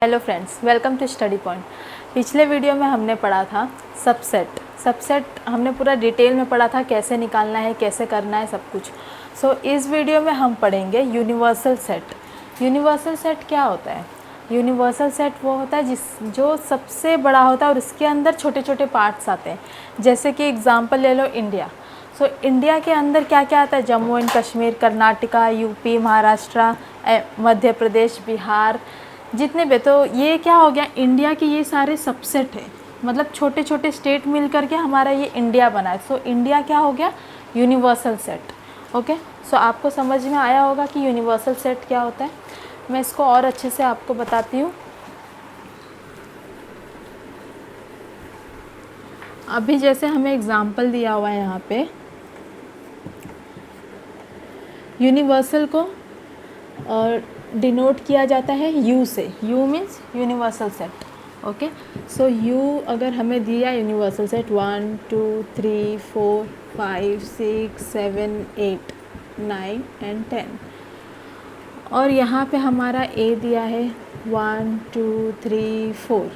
Hello friends, welcome to study point. पिछले video में हमने पढ़ा था सबसेट हमने पूरा डिटेल में पढ़ा था, कैसे निकालना है, कैसे करना है, सब कुछ। सो इस वीडियो में हम पढ़ेंगे यूनिवर्सल सेट। यूनिवर्सल सेट क्या होता है? यूनिवर्सल सेट वो होता है जो सबसे बड़ा होता है और उसके अंदर छोटे छोटे पार्ट्स आते हैं। जैसे कि एग्जांपल ले लो इंडिया। सो इंडिया के अंदर क्या क्या आता है? जम्मू एंड कश्मीर, कर्नाटका, यूपी, महाराष्ट्र, मध्य प्रदेश, बिहार, जितने भी। तो ये क्या हो गया, इंडिया के ये सारे सबसेट है, मतलब छोटे छोटे स्टेट मिल करके हमारा ये इंडिया बना है। सो इंडिया क्या हो गया? Universal set. ओके, सो आपको समझ में आया होगा कि यूनिवर्सल सेट क्या होता है। मैं इसको और अच्छे से आपको बताती हूँ। अभी जैसे हमें एग्जाम्पल दिया हुआ है यहाँ पे, यूनिवर्सल को और डिनोट किया जाता है यू से। You means universal set. Okay, so you अगर हमें दिया यूनिवर्सल सेट 1 2 3 4 5 6 7 8 9 एंड 10, और यहाँ पे हमारा ए दिया है 1 2 3 4,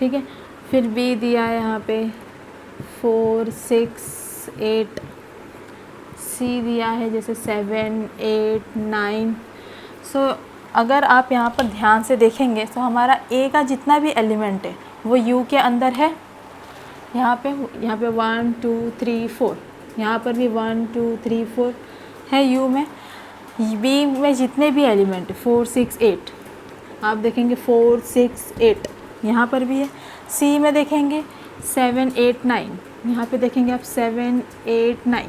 ठीक है। फिर बी दिया है यहाँ पे 4 6 8, सी दिया है जैसे 7 8 9। सो अगर आप यहाँ पर ध्यान से देखेंगे तो हमारा ए का जितना भी एलिमेंट है वो यू के अंदर है। यहाँ पे 1 2 3 4, यहाँ पर भी 1 2 3 4 है यू में। बी में जितने भी एलिमेंट 4 6 8, आप देखेंगे 4 6 8 यहाँ पर भी है। सी में देखेंगे 7 8 9, यहाँ पे देखेंगे आप 7 8 9।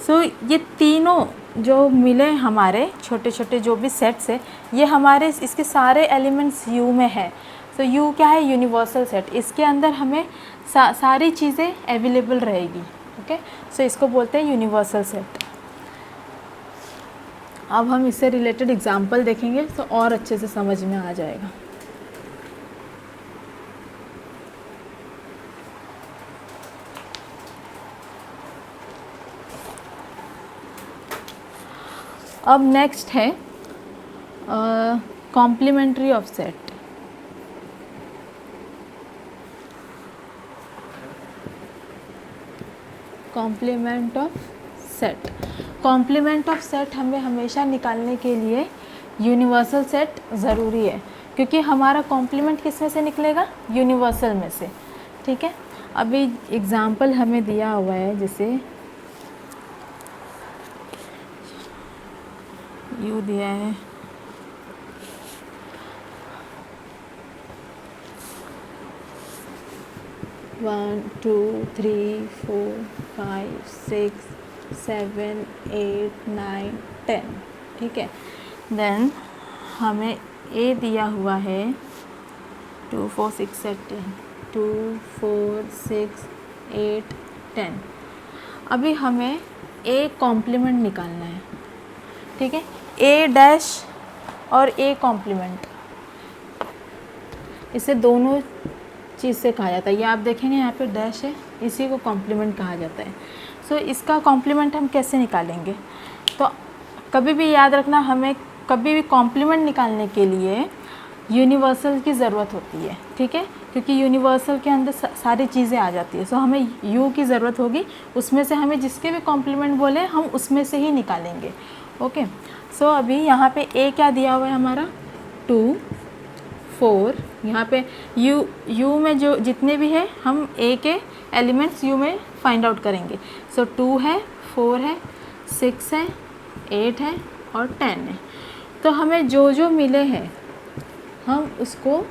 सो ये तीनों जो मिले हमारे छोटे छोटे जो भी सेट्स है, ये हमारे इसके सारे एलिमेंट्स यू में है। सो यू क्या है? Universal set. इसके अंदर हमें सारी चीज़ें अवेलेबल रहेगी। ओके, सो इसको बोलते हैं यूनिवर्सल सेट। अब हम इससे रिलेटेड एग्जांपल देखेंगे तो और अच्छे से समझ में आ जाएगा। अब नेक्स्ट है complementary of set. Complement of set. Complement of set हमें हमेशा निकालने के लिए यूनिवर्सल सेट ज़रूरी है, क्योंकि हमारा कॉम्प्लीमेंट किस में से निकलेगा? यूनिवर्सल में से, ठीक है। अभी एग्जांपल हमें दिया हुआ है, जैसे यू दिया है 1 2 3 4 5 6 7 8 9 10, ठीक है। देन हमें ए दिया हुआ है 2 4 6 8 2 4 6 8 10। अभी हमें ए कॉम्प्लीमेंट निकालना है, ठीक है। ए डैश और ए कॉम्प्लीमेंट, इसे दोनों चीज़ से कहा जाता है। ये आप देखेंगे यहाँ पे डैश है, इसी को कॉम्प्लीमेंट कहा जाता है। सो इसका कॉम्प्लीमेंट हम कैसे निकालेंगे? तो कभी भी याद रखना, हमें कभी भी कॉम्प्लीमेंट निकालने के लिए यूनिवर्सल की ज़रूरत होती है, ठीक है, क्योंकि यूनिवर्सल के अंदर सारी चीज़ें आ जाती है। सो हमें यू की ज़रूरत होगी, उसमें से हमें जिसके भी कॉम्प्लीमेंट बोले हम उसमें से ही निकालेंगे। ओके, सो अभी यहाँ पे ए क्या दिया हुआ है हमारा 2 4, यहाँ पे यू में जो जितने भी है हम ए के एलिमेंट्स यू में फाइंड आउट करेंगे। सो 2 है, 4 है, 6 है, 8 है और 10 है। तो हमें जो जो मिले हैं हम उसको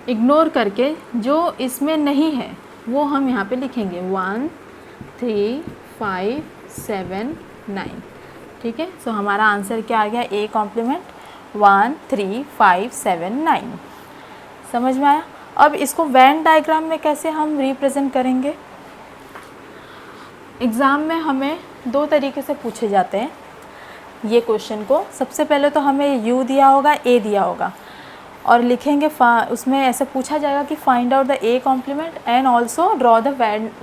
इग्नोर करके जो इसमें नहीं है वो हम यहाँ पे लिखेंगे 1 3 5 7 9, ठीक है। सो हमारा आंसर क्या आ गया? A complement 1 3 5 7 9। समझ में आया? अब इसको वेन डायग्राम में कैसे हम रिप्रेजेंट करेंगे? एग्ज़ाम में हमें दो तरीके से पूछे जाते हैं ये क्वेश्चन को। सबसे पहले तो हमें यू दिया होगा, ए दिया होगा, और लिखेंगे उसमें ऐसे पूछा जाएगा कि find out the A complement and also draw the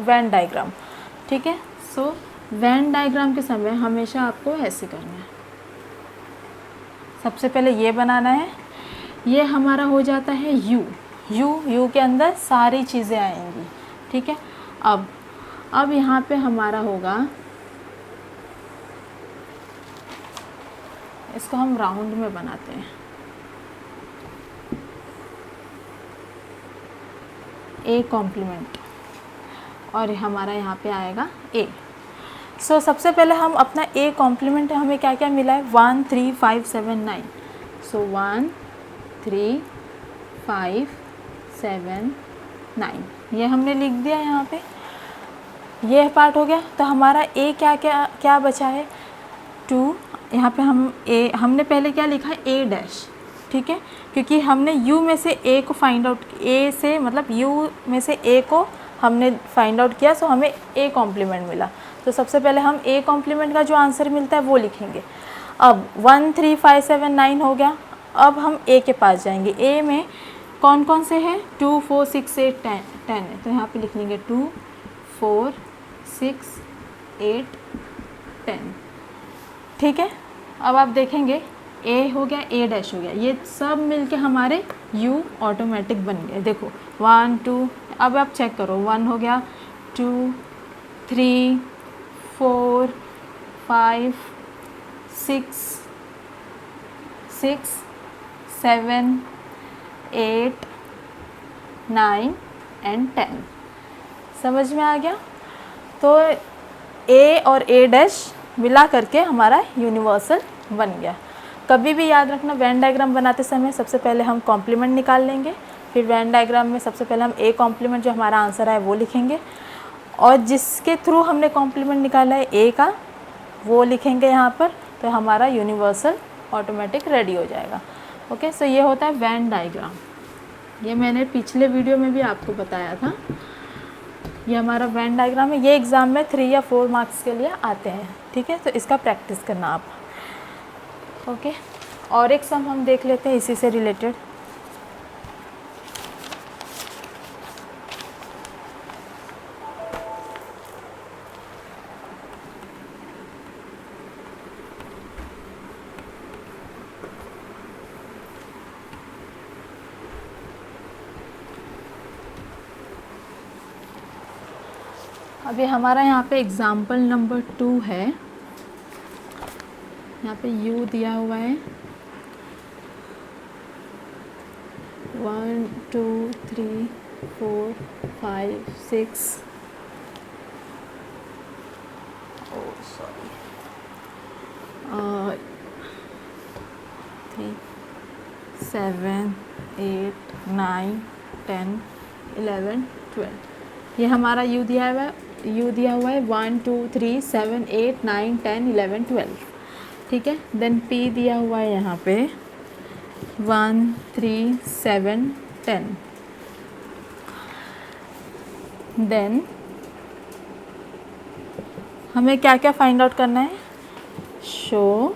Venn diagram, ठीक है। सो वेन डायग्राम के समय हमेशा आपको ऐसे करना है। सबसे पहले ये बनाना है, ये हमारा हो जाता है यू। यू के अंदर सारी चीज़ें आएंगी, ठीक है। अब यहाँ पे हमारा होगा, इसको हम राउंड में बनाते हैं, ए कॉम्प्लीमेंट, और हमारा यहाँ पे आएगा ए। सो सबसे पहले हम अपना ए कॉम्प्लीमेंट, हमें क्या क्या मिला है, 1 3 5 7 9। सो 1 3 5 7 9 ये हमने लिख दिया यहाँ पे, ये पार्ट हो गया। तो हमारा ए क्या बचा है, 2। यहाँ पे हमने पहले क्या लिखा है, ए डैश, ठीक है, क्योंकि हमने यू में से ए को फाइंड आउट, ए से मतलब यू में से ए को हमने फाइंड आउट किया, सो हमें ए कॉम्प्लीमेंट मिला। तो सबसे पहले हम ए कॉम्प्लीमेंट का जो आंसर मिलता है वो लिखेंगे। अब 1 3 5 7 9 हो गया। अब हम ए के पास जाएंगे। ए में कौन कौन से हैं, 2 4 6 8 10 है, तो यहाँ पे लिख लेंगे 2 4 6 8 10, ठीक है। अब आप देखेंगे ए हो गया, ए डैश हो गया, ये सब मिलके हमारे यू ऑटोमेटिक बन गए। देखो 1 2, अब आप चेक करो, 1 हो गया, 2 3 4 5 6 7 8 9 एंड 10। समझ में आ गया। तो ए और ए डैश मिला करके हमारा यूनिवर्सल बन गया। कभी भी याद रखना, वेन डायग्राम बनाते समय सबसे पहले हम कॉम्प्लीमेंट निकाल लेंगे, फिर वेन डायग्राम में सबसे पहले हम ए कॉम्प्लीमेंट जो हमारा आंसर है वो लिखेंगे, और जिसके थ्रू हमने कॉम्प्लीमेंट निकाला है ए का वो लिखेंगे यहाँ पर, तो हमारा यूनिवर्सल ऑटोमेटिक रेडी हो जाएगा। ओके, सो ये होता है वेन डायग्राम। ये मैंने पिछले वीडियो में भी आपको बताया था। ये हमारा वेन डायग्राम है। ये एग्ज़ाम में 3 या 4 मार्क्स के लिए आते हैं, ठीक है, तो इसका प्रैक्टिस करना आप। ओके, और एक सम हम देख लेते हैं इसी से रिलेटेड। अभी हमारा यहाँ पे एग्ज़ाम्पल नंबर 2 है। यहाँ पे u दिया हुआ है 1 2 3 4 5 6 3 7 8 9 10 11 12। ये हमारा u दिया हुआ है, 1 2 3 7 8 9 10 11 12, ठीक है। देन p दिया हुआ है यहाँ पे 1 3 7 10। देन हमें क्या क्या फाइंड आउट करना है, show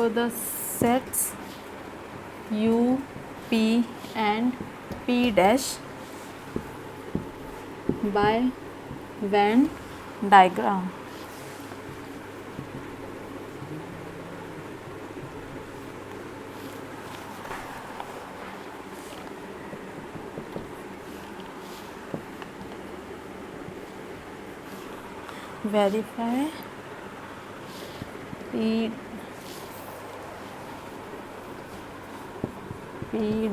the sets u p and p dash by Venn diagram। verify p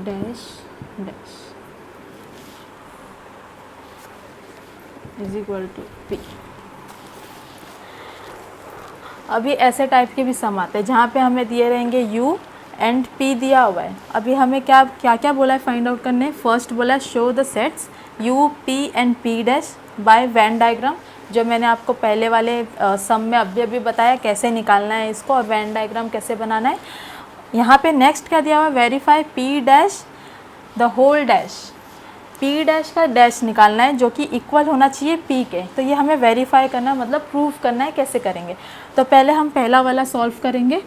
dash is equal to p। अभी ऐसे टाइप के भी सम आते हैं जहाँ पे हमें दिए रहेंगे u एंड p दिया हुआ है। अभी हमें क्या बोला है फाइंड आउट करने। फर्स्ट बोला है show the sets u p and p dash by Venn diagram, जो मैंने आपको पहले वाले सम में अभी बताया कैसे निकालना है इसको और वेन डायग्राम कैसे बनाना है। यहाँ पे नेक्स्ट क्या दिया हुआ है, verify p dash the whole dash, p dash का डैश निकालना है जो कि इक्वल होना चाहिए p के। तो ये हमें वेरीफाई करना मतलब प्रूफ करना है। कैसे करेंगे, तो पहले हम पहला वाला सॉल्व करेंगे।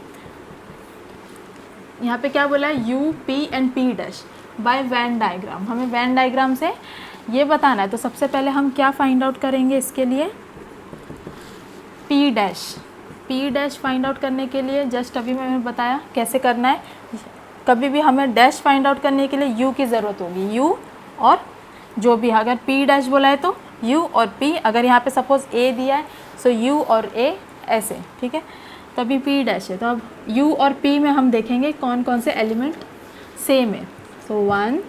यहाँ पे क्या बोला है, u p and p dash by Venn diagram. हमें वेन डायग्राम से ये बताना है। तो सबसे पहले हम क्या फाइंड आउट करेंगे इसके लिए, p dash P dash find out करने के लिए जस्ट अभी मैंने बताया कैसे करना है। कभी भी हमें डैश फाइंड आउट करने के लिए यू की ज़रूरत होगी, यू और जो भी, अगर पी डैश बोला है तो यू और पी, अगर यहाँ पे सपोज़ ए दिया है सो यू और ए ऐसे, ठीक है। तो अभी पी डैश है तो अब यू और पी में हम देखेंगे कौन कौन से एलिमेंट सेम है। सो 1,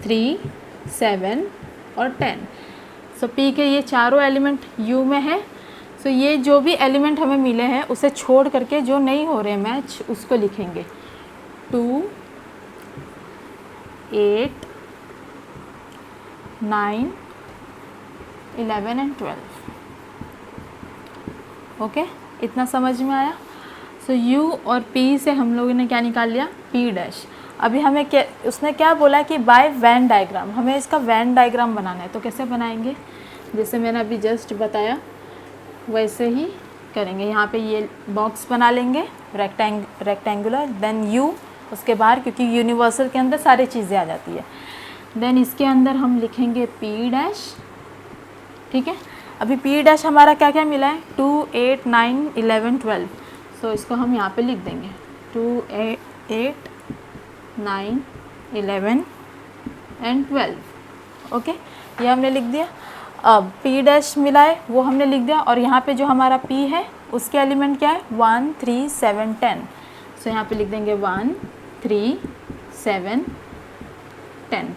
3, 7 और 10। सो पी के ये चारों एलिमेंट यू में है। सो ये जो भी एलिमेंट हमें मिले हैं उसे छोड़ करके जो नहीं हो रहे मैच उसको लिखेंगे। 2, 8, 9, 11 एंड 12। ओके, इतना समझ में आया। सो यू और पी से हम लोगों ने क्या निकाल लिया, पी डैश। अभी हमें क्या, उसने क्या बोला कि बाय वेन डायग्राम, हमें इसका वेन डायग्राम बनाना है। तो कैसे बनाएंगे, जैसे मैंने अभी जस्ट बताया वैसे ही करेंगे। यहाँ पे ये बॉक्स बना लेंगे रेक्टेंगुलर, देन यू उसके बाहर, क्योंकि यूनिवर्सल के अंदर सारी चीज़ें आ जाती है। देन इसके अंदर हम लिखेंगे पी डैश, ठीक है। अभी पी डैश हमारा क्या क्या मिला है, 2, 8, 9, 11, 12। सो इसको हम यहाँ पे लिख देंगे 2, 8, 9, 11 एंड 12। ओके, ये हमने लिख दिया। अब पी डैश मिला है वो हमने लिख दिया, और यहाँ पे जो हमारा पी है उसके एलिमेंट क्या है, 1, 3, 7, 10। सो यहाँ पे लिख देंगे 1, 3, 7, 10,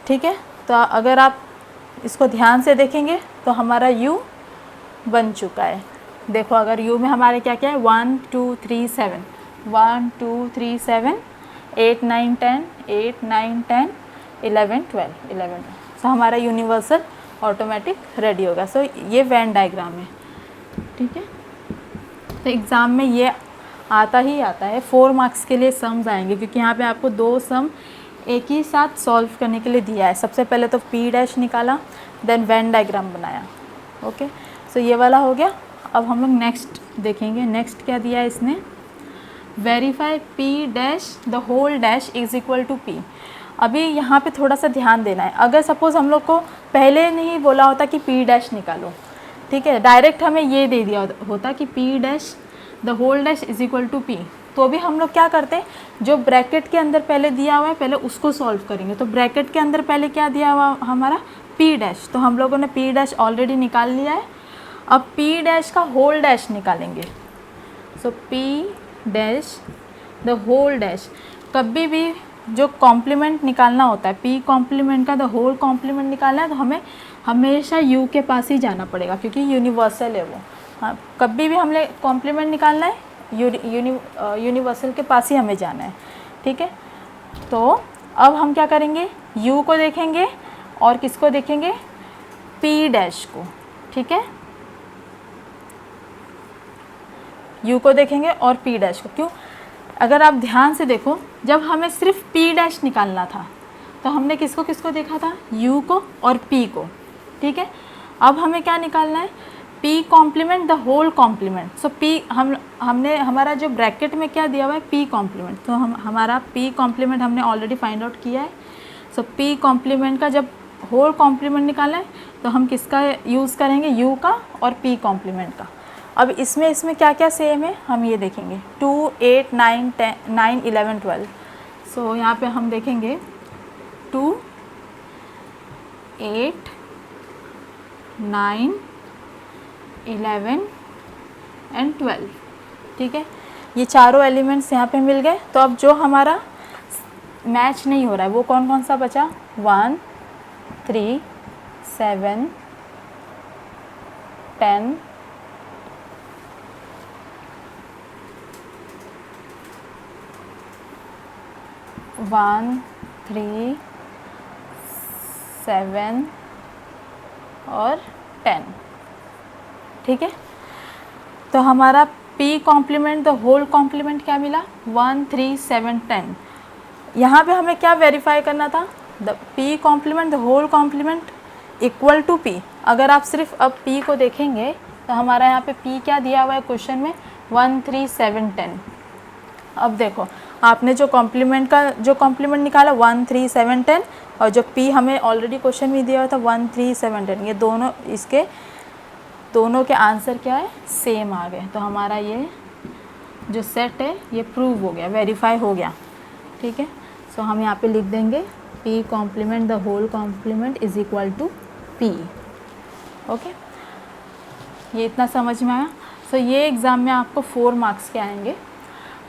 ठीक है। तो अगर आप इसको ध्यान से देखेंगे तो हमारा U बन चुका है। देखो अगर U में हमारे क्या क्या है, 1, 2, 3, 7, 1, 2, 3, 7, 8, 9, 10, 8, 9, 10, 11, 12, 11। सो हमारा यूनिवर्सल ऑटोमेटिक रेडी होगा। सो ये वेन डायग्राम है, ठीक है। तो एग्ज़ाम में ये आता ही आता है, 4 मार्क्स के लिए सम्स आएंगे, क्योंकि यहाँ पे आपको 2 सम एक ही साथ सॉल्व करने के लिए दिया है। सबसे पहले तो पी डैश निकाला, देन वेन डायग्राम बनाया। ओके, सो ये वाला हो गया। अब हम लोग नेक्स्ट देखेंगे। नेक्स्ट क्या दिया है इसने, verify P dash the whole dash is equal to P. अभी यहाँ पे थोड़ा सा ध्यान देना है। अगर सपोज़ हम लोग को पहले नहीं बोला होता कि पी डैश निकालो, ठीक है, डायरेक्ट हमें ये दे दिया होता कि P dash the whole dash is equal to P, तो भी हम लोग क्या करते हैं, जो ब्रैकेट के अंदर पहले दिया हुआ है पहले उसको सॉल्व करेंगे। तो ब्रैकेट के अंदर पहले क्या दिया हुआ हमारा, पी डैश, तो हम लोगों ने पी डैश ऑलरेडी निकाल लिया है। अब पी डैश का होल डैश निकालेंगे। So P dash the whole dash, कभी भी जो कॉम्प्लीमेंट निकालना होता है, पी कॉम्प्लीमेंट का द होल कॉम्प्लीमेंट निकालना है तो हमें हमेशा यू के पास ही जाना पड़ेगा, क्योंकि यूनिवर्सल है वो। हाँ, कभी भी हमने कॉम्प्लीमेंट निकालना है यूनिवर्सल के पास ही हमें जाना है, ठीक है। तो अब हम क्या करेंगे, यू को देखेंगे और किसको देखेंगे, पी डैश को, ठीक है। यू को देखेंगे और पी डैश को। क्यों, अगर आप ध्यान से देखो, जब हमें सिर्फ पी डैश निकालना था तो हमने किसको किसको देखा था, यू को और पी को, ठीक है। अब हमें क्या निकालना है, P complement the whole complement. So P हमने हमारा जो ब्रैकेट में क्या दिया हुआ है, पी कॉम्प्लीमेंट, तो हमारा पी कॉम्प्लीमेंट हमने ऑलरेडी फाइंड आउट किया है। सो पी कॉम्प्लीमेंट का जब होल कॉम्प्लीमेंट निकालना है तो हम किसका यूज़ करेंगे, यू का और पी कॉम्प्लीमेंट का। अब इसमें क्या क्या सेम है हम ये देखेंगे, 2, 8, 9, 10, 9, 11, 12। सो यहाँ पे हम देखेंगे 2, 8, 9, 11 एंड 12, ठीक है। ये चारों एलिमेंट्स यहाँ पे मिल गए। तो अब जो हमारा मैच नहीं हो रहा है वो कौन कौन सा बचा, 1, 3, 7, 10, 1, 3, 7 और 10, ठीक है। तो हमारा P complement the whole complement क्या मिला, 1, 3, 7, 10। यहाँ पे हमें क्या वेरीफाई करना था, the P complement the whole complement equal to P. अगर आप सिर्फ अब पी को देखेंगे तो हमारा यहाँ पे पी क्या दिया हुआ है क्वेश्चन में, 1, 3, 7, 10। अब देखो आपने जो कॉम्प्लीमेंट निकाला 1, 3, 7, 10, और जो पी हमें ऑलरेडी क्वेश्चन में दिया हुआ था 1, 3, 7, 10, ये दोनों इसके दोनों के आंसर क्या है, सेम आ गए, तो हमारा ये जो सेट है ये प्रूव हो गया, वेरीफाई हो गया, ठीक है। सो हम यहाँ पे लिख देंगे P complement the whole complement is equal to P। Okay, ये इतना समझ में आया। सो ये एग्ज़ाम में आपको 4 मार्क्स के आएंगे।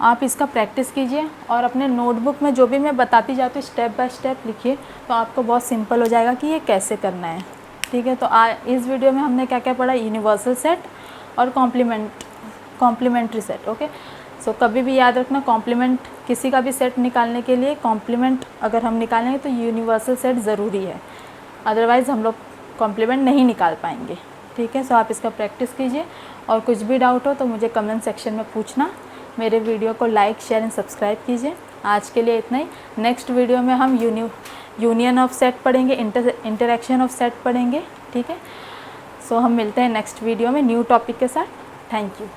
आप इसका प्रैक्टिस कीजिए और अपने नोटबुक में जो भी मैं बताती जाती हूँ स्टेप बाय स्टेप लिखिए, तो आपको बहुत सिंपल हो जाएगा कि ये कैसे करना है, ठीक है। तो इस वीडियो में हमने क्या क्या पढ़ा, यूनिवर्सल सेट और कॉम्प्लीमेंट्री सेट। ओके, सो कभी भी याद रखना, कॉम्प्लीमेंट किसी का भी सेट निकालने के लिए कॉम्प्लीमेंट अगर हम निकालेंगे तो यूनिवर्सल सेट ज़रूरी है, अदरवाइज़ हम लोग कॉम्प्लीमेंट नहीं निकाल पाएंगे, ठीक है। सो आप इसका प्रैक्टिस कीजिए और कुछ भी डाउट हो तो मुझे कमेंट सेक्शन में पूछना। मेरे वीडियो को लाइक, शेयर एंड सब्सक्राइब कीजिए। आज के लिए इतना ही। नेक्स्ट वीडियो में हम यूनियन ऑफ सेट पढ़ेंगे, इंटरेक्शन ऑफ सेट पढ़ेंगे, ठीक है। सो हम मिलते हैं नेक्स्ट वीडियो में न्यू टॉपिक के साथ। Thank you.